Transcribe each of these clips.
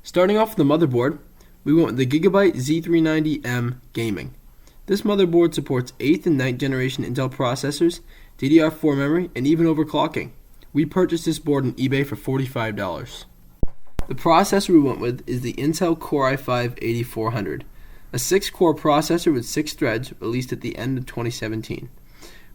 Starting off with the motherboard, we went with the Gigabyte Z390M Gaming. This motherboard supports 8th and 9th generation Intel processors, DDR4 memory, and even overclocking. We purchased this board on eBay for $45. The processor we went with is the Intel Core i5-8400, a 6-core processor with 6 threads released at the end of 2017.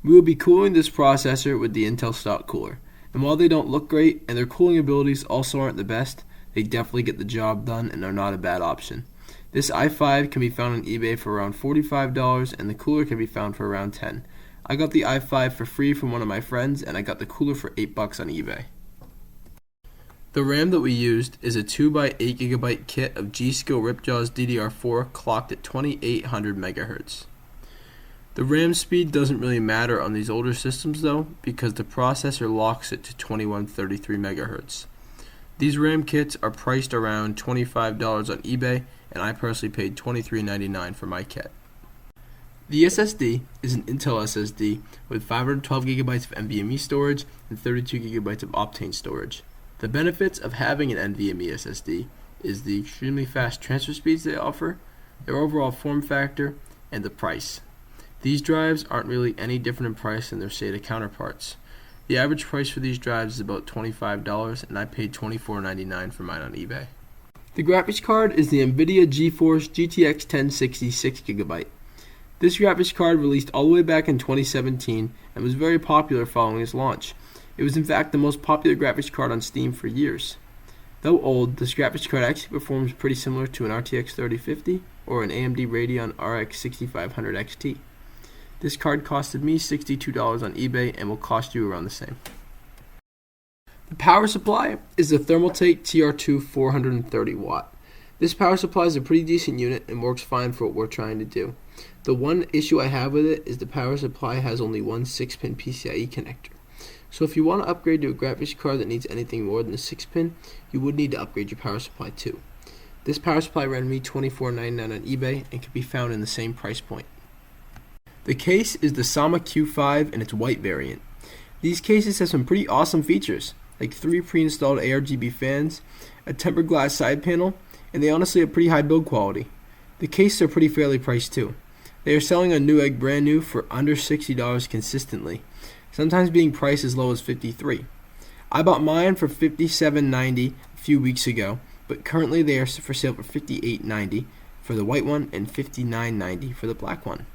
We will be cooling this processor with the Intel stock cooler, and while they don't look great and their cooling abilities also aren't the best, they definitely get the job done and are not a bad option. This i5 can be found on eBay for around $45 and the cooler can be found for around $10. I got the i5 for free from one of my friends and I got the cooler for $8 on eBay. The RAM that we used is a 2x8GB kit of G-Skill Ripjaws DDR4 clocked at 2800 MHz. The RAM speed doesn't really matter on these older systems though, because the processor locks it to 2133 MHz. These RAM kits are priced around $25 on eBay, and I personally paid $23.99 for my kit. The SSD is an Intel SSD with 512GB of NVMe storage and 32GB of Optane storage. The benefits of having an NVMe SSD is the extremely fast transfer speeds they offer, their overall form factor, and the price. These drives aren't really any different in price than their SATA counterparts. The average price for these drives is about $25 and I paid $24.99 for mine on eBay. The graphics card is the NVIDIA GeForce GTX 1060 6GB. This graphics card released all the way back in 2017 and was very popular following its launch. It was in fact the most popular graphics card on Steam for years. Though old, this graphics card actually performs pretty similar to an RTX 3050 or an AMD Radeon RX 6500 XT. This card costed me $62 on eBay and will cost you around the same. The power supply is the Thermaltake TR2 430 watt. This power supply is a pretty decent unit and works fine for what we're trying to do. The one issue I have with it is the power supply has only one 6-pin PCIe connector. So if you want to upgrade to a graphics card that needs anything more than a 6-pin, you would need to upgrade your power supply too. This power supply ran me $24.99 on eBay and can be found in the same price point. The case is the Sama Q5 and its white variant. These cases have some pretty awesome features, like 3 pre-installed ARGB fans, a tempered glass side panel, and they honestly have pretty high build quality. The cases are pretty fairly priced too. They are selling on Newegg brand new for under $60 consistently, sometimes being priced as low as $53. I bought mine for $57.90 a few weeks ago, but currently they are for sale for $58.90 for the white one and $59.90 for the black one.